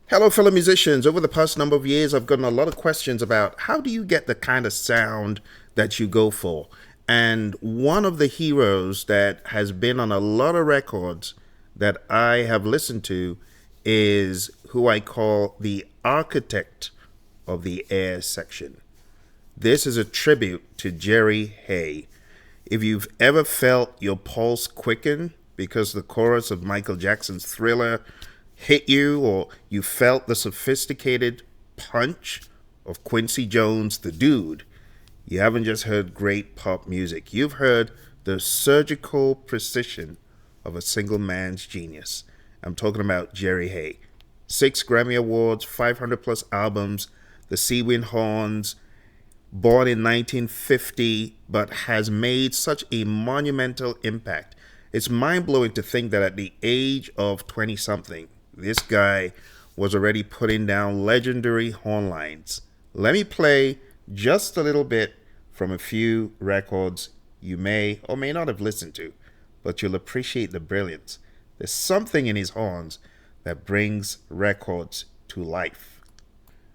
Hello, fellow musicians. Over the past number of years, I've gotten a lot of questions about how do you get the kind of sound that you go for? And one of the heroes that has been on a lot of records that I have listened to is who I call the architect of the air section. This is a tribute to Jerry Haye. If you've ever felt your pulse quicken because the chorus of Michael Jackson's Thriller hit you, or you felt the sophisticated punch of Quincy Jones, the dude, you haven't just heard great pop music. You've heard the surgical precision of a single man's genius. I'm talking about Jerry Haye. 6 Grammy Awards, 500 plus albums, the Seawind Horns, born in 1950, but has made such a monumental impact. It's mind blowing to think that at the age of 20 something, this guy was already putting down legendary horn lines. Let me play just a little bit from a few records you may or may not have listened to, but you'll appreciate the brilliance. There's something in his horns that brings records to life.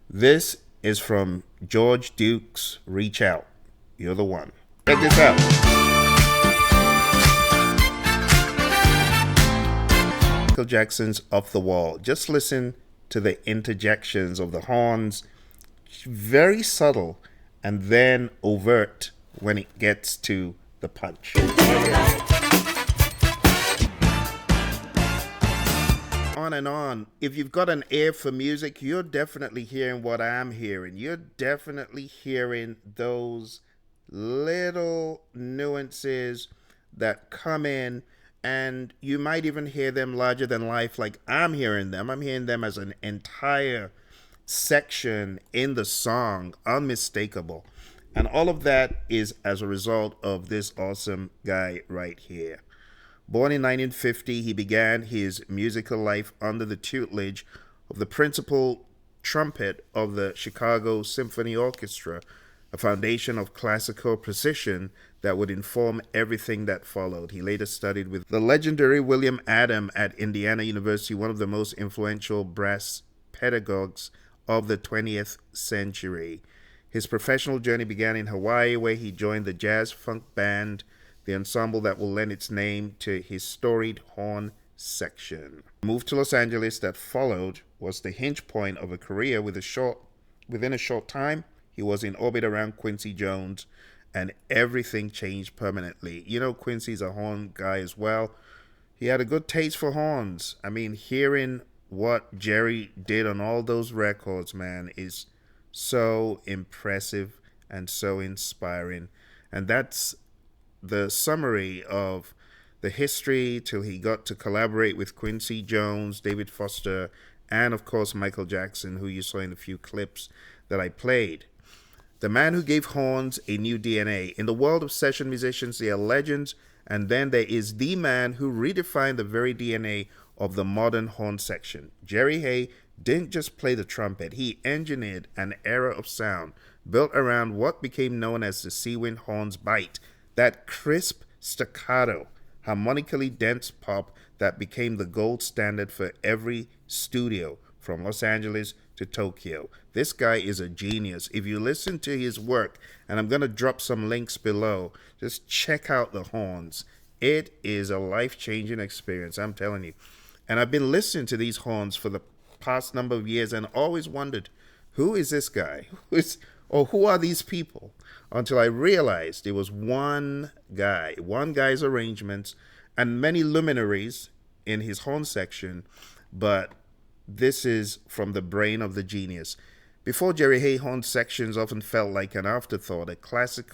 This is from George Duke's Reach Out. You're the one. Check this out. Michael Jackson's Off the Wall. Just listen to the interjections of the horns. Very subtle and then overt when it gets to the punch. On and on. If you've got an ear for music, you're definitely hearing what I'm hearing. You're definitely hearing those little nuances that come in, and you might even hear them larger than life like I'm hearing them. I'm hearing them as an entire section in the song, unmistakable. And all of that is as a result of this awesome guy right here. Born in 1950, he began his musical life under the tutelage of the principal trumpet of the Chicago Symphony Orchestra, a foundation of classical precision that would inform everything that followed. He later studied with the legendary William Adam at Indiana University, one of the most influential brass pedagogues of the 20th century. His professional journey began in Hawaii, where he joined the jazz funk band, the ensemble that will lend its name to his storied horn section. The move to Los Angeles that followed was the hinge point of a career. Within a short time, he was in orbit around Quincy Jones, and everything changed permanently. You know, Quincy's a horn guy as well. He had a good taste for horns. I mean, hearing what Jerry did on all those records, man, is so impressive and so inspiring. And that's the summary of the history till he got to collaborate with Quincy Jones, David Foster, and of course Michael Jackson, who you saw in a few clips that I played. The man who gave horns a new DNA. In the world of session musicians, there are legends, and then there is the man who redefined the very DNA of the modern horn section. Jerry Haye didn't just play the trumpet, he engineered an era of sound built around what became known as the Seawind Horns bite, that crisp staccato, harmonically dense pop that became the gold standard for every studio from Los Angeles to Tokyo. This guy is a genius. If you listen to his work, and I'm going to drop some links below, just check out the horns. It is a life-changing experience, I'm telling you. And I've been listening to these horns for the past number of years and always wondered, who is this guy? Who are these people? Until I realized it was one guy's arrangements, and many luminaries in his horn section, but this is from the brain of the genius. Before Jerry Haye, horn sections often felt like an afterthought, a classic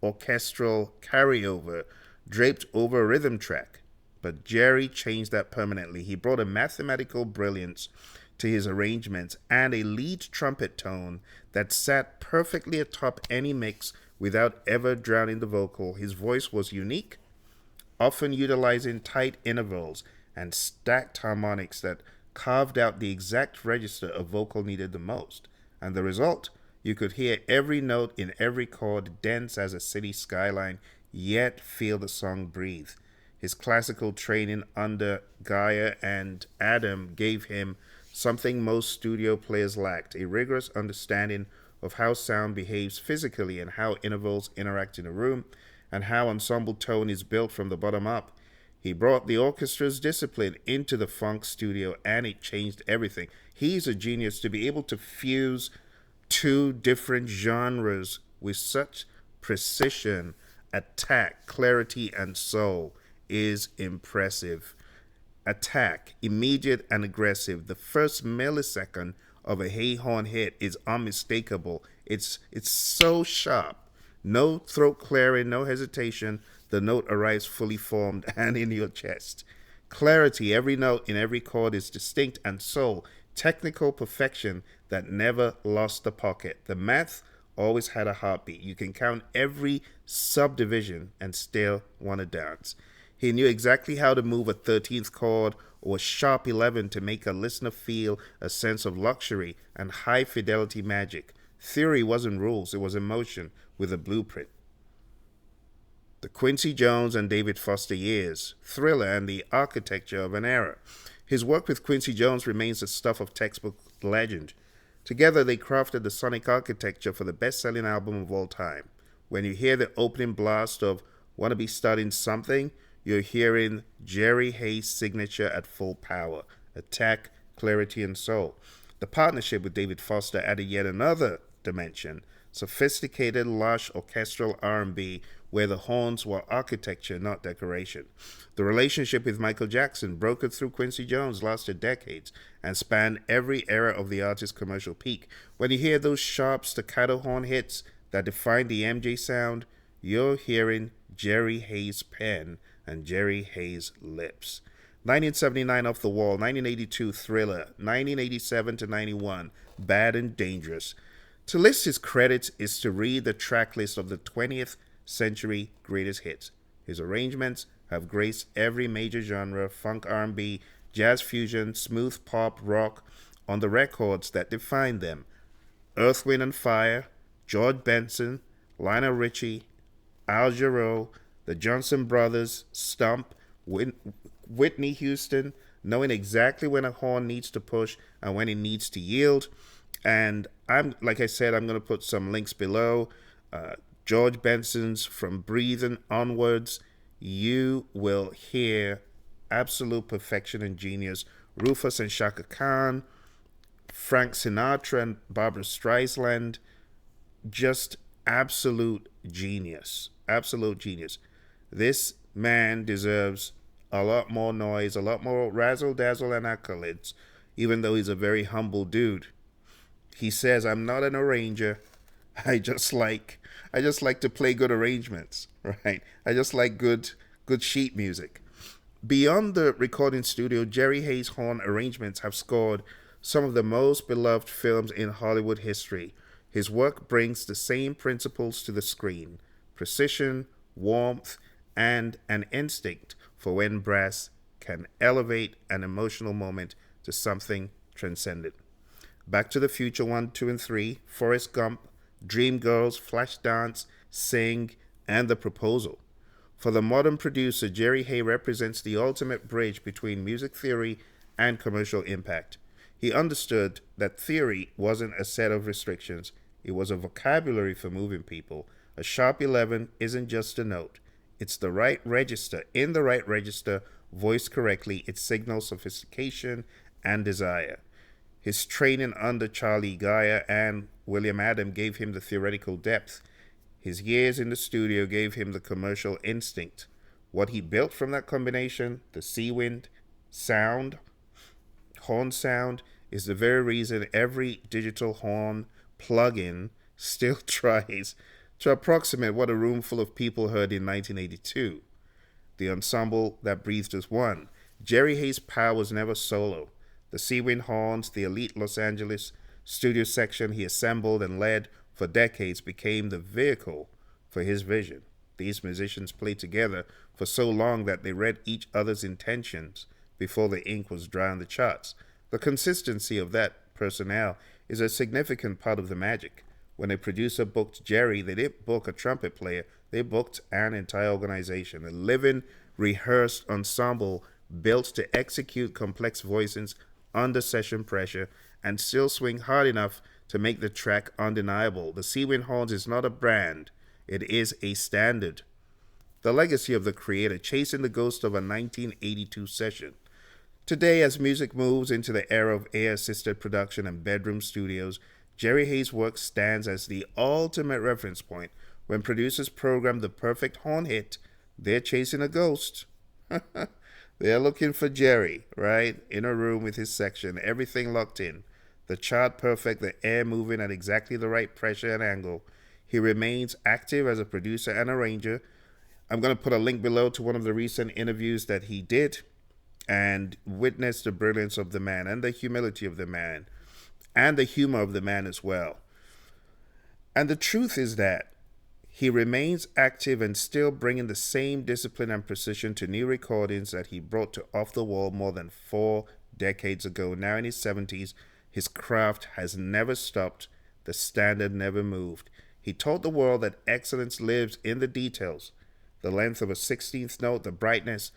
orchestral carryover draped over a rhythm track. But Jerry changed that permanently. He brought a mathematical brilliance to his arrangements and a lead trumpet tone that sat perfectly atop any mix without ever drowning the vocal. His voice was unique, often utilizing tight intervals and stacked harmonics that carved out the exact register a vocal needed the most. And the result, you could hear every note in every chord dense as a city skyline, yet feel the song breathe. His classical training under Gaia and Adam gave him something most studio players lacked: a rigorous understanding of how sound behaves physically and how intervals interact in a room and how ensemble tone is built from the bottom up. He brought the orchestra's discipline into the funk studio and it changed everything. He's a genius to be able to fuse two different genres with such precision. Attack, clarity, and soul is impressive. Attack, immediate and aggressive. The first millisecond of a Haye horn hit is unmistakable. It's so sharp. No throat clearing, no hesitation. The note arrives fully formed and in your chest. Clarity, every note in every chord is distinct, and soul, technical perfection that never lost the pocket. The math always had a heartbeat. You can count every subdivision and still want to dance. He knew exactly how to move a 13th chord or a sharp 11 to make a listener feel a sense of luxury and high fidelity magic. Theory wasn't rules, it was emotion with a blueprint. The Quincy Jones and David Foster years, Thriller and the architecture of an era. His work with Quincy Jones remains the stuff of textbook legend. Together they crafted the sonic architecture for the best-selling album of all time. When you hear the opening blast of Wanna Be Starting Something, you're hearing Jerry Haye's signature at full power: attack, clarity, and soul. The partnership with David Foster added yet another dimension: sophisticated, lush, orchestral R&B, where the horns were architecture, not decoration. The relationship with Michael Jackson, brokered through Quincy Jones, lasted decades and spanned every era of the artist's commercial peak. When you hear those sharp staccato horn hits that define the MJ sound, you're hearing Jerry Haye's pen and Jerry Haye's lips. 1979 Off the Wall, 1982 Thriller, 1987 to 91 Bad and Dangerous. To list his credits is to read the track list of the 20th century greatest hits. His arrangements have graced every major genre: funk, R&B, jazz fusion, smooth pop, rock, on the records that define them: Earth, Wind and Fire, George Benson, Lionel Richie, Al Jarreau, the Johnson Brothers, Stump, Whitney Houston, knowing exactly when a horn needs to push and when it needs to yield. And like I said, I'm going to put some links below. George Benson's From Breathing Onwards, you will hear absolute perfection and genius. Rufus and Shaka Khan, Frank Sinatra and Barbra Streisand, just absolute genius. Absolute genius. This man deserves a lot more noise, a lot more razzle-dazzle and accolades, even though he's a very humble dude. He says, "I'm not an arranger. I just like to play good arrangements, right? I just like good sheet music." Beyond the recording studio, Jerry Haye's horn arrangements have scored some of the most beloved films in Hollywood history. His work brings the same principles to the screen: precision, warmth, and an instinct for when brass can elevate an emotional moment to something transcendent. Back to the Future 1, 2, and 3, Forrest Gump, Dreamgirls, Flashdance, Sing, and The Proposal. For the modern producer, Jerry Haye represents the ultimate bridge between music theory and commercial impact. He understood that theory wasn't a set of restrictions, it was a vocabulary for moving people. A sharp 11 isn't just a note. It's the right register. In the right register, voiced correctly, it signals sophistication and desire. His training under Charlie Gaia and William Adam gave him the theoretical depth. His years in the studio gave him the commercial instinct. What he built from that combination, the Seawind sound, horn sound, is the very reason every digital horn plugin still tries to approximate what a room full of people heard in 1982. The ensemble that breathed as one. Jerry Haye's power was never solo. The Seawind Horns, the elite Los Angeles studio section he assembled and led for decades, became the vehicle for his vision. These musicians played together for so long that they read each other's intentions before the ink was dry on the charts. The consistency of that personnel is a significant part of the magic. When a producer booked Jerry, they didn't book a trumpet player, they booked an entire organization, a living, rehearsed ensemble built to execute complex voicings under session pressure and still swing hard enough to make the track undeniable. The Seawind Horns is not a brand, it is a standard. The legacy of the creator, chasing the ghost of a 1982 session. Today, as music moves into the era of air-assisted production and bedroom studios, Jerry Haye's work stands as the ultimate reference point. When producers program the perfect horn hit, they're chasing a ghost. They're looking for Jerry, right? In a room with his section, everything locked in. The chart perfect, the air moving at exactly the right pressure and angle. He remains active as a producer and arranger. I'm going to put a link below to one of the recent interviews that he did and witness the brilliance of the man and the humility of the man and the humor of the man as well. And the truth is that he remains active and still bringing the same discipline and precision to new recordings that he brought to Off the Wall more than 4 decades ago. Now in his 70s, his craft has never stopped. The standard never moved. He told the world that excellence lives in the details. The length of a 16th note, the brightness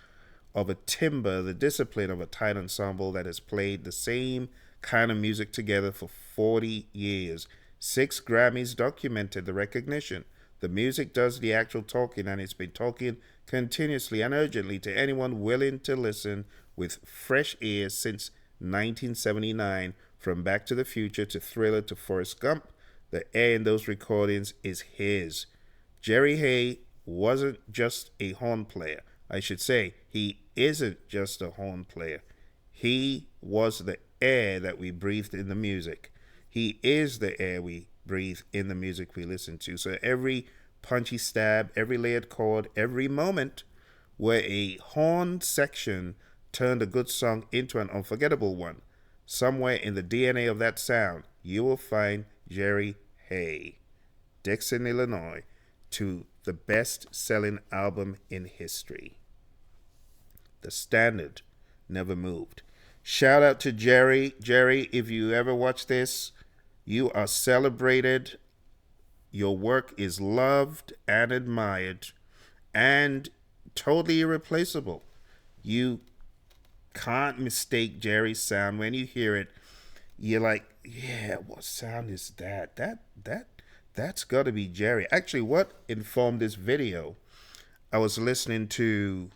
of a timbre, the discipline of a tight ensemble that has played the same kind of music together for 40 years. 6 Grammys documented the recognition. The music does the actual talking, and it's been talking continuously and urgently to anyone willing to listen with fresh ears since 1979, from Back to the Future to Thriller to Forrest Gump. The air in those recordings is his. Jerry Haye wasn't just a horn player. I should say, he isn't just a horn player. He was the air that we breathed in the music. He is the air we breathe in the music we listen to. So every punchy stab, every layered chord, every moment where a horn section turned a good song into an unforgettable one, somewhere in the DNA of that sound, you will find Jerry Haye, Dixon, Illinois, to the best-selling album in history. The standard never moved. Shout out to Jerry. Jerry, if you ever watch this, you are celebrated. Your work is loved and admired and totally irreplaceable. You can't mistake Jerry's sound. When you hear it, you're like, yeah, what sound is that? That's got to be Jerry. Actually, what informed this video, I was listening to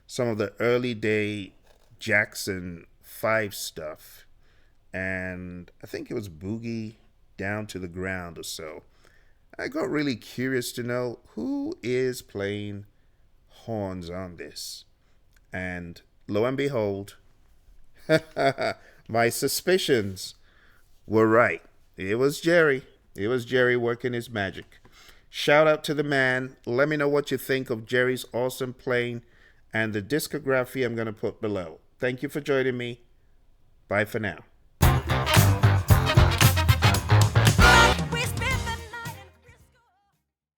some of the early day Jackson 5 stuff, and I think it was Boogie Down to the Ground or so. I got really curious to know who is playing horns on this. And lo and behold, my suspicions were right. It was Jerry. It was Jerry working his magic. Shout out to the man. Let me know what you think of Jerry's awesome playing and the discography I'm going to put below. Thank you for joining me. Bye for now.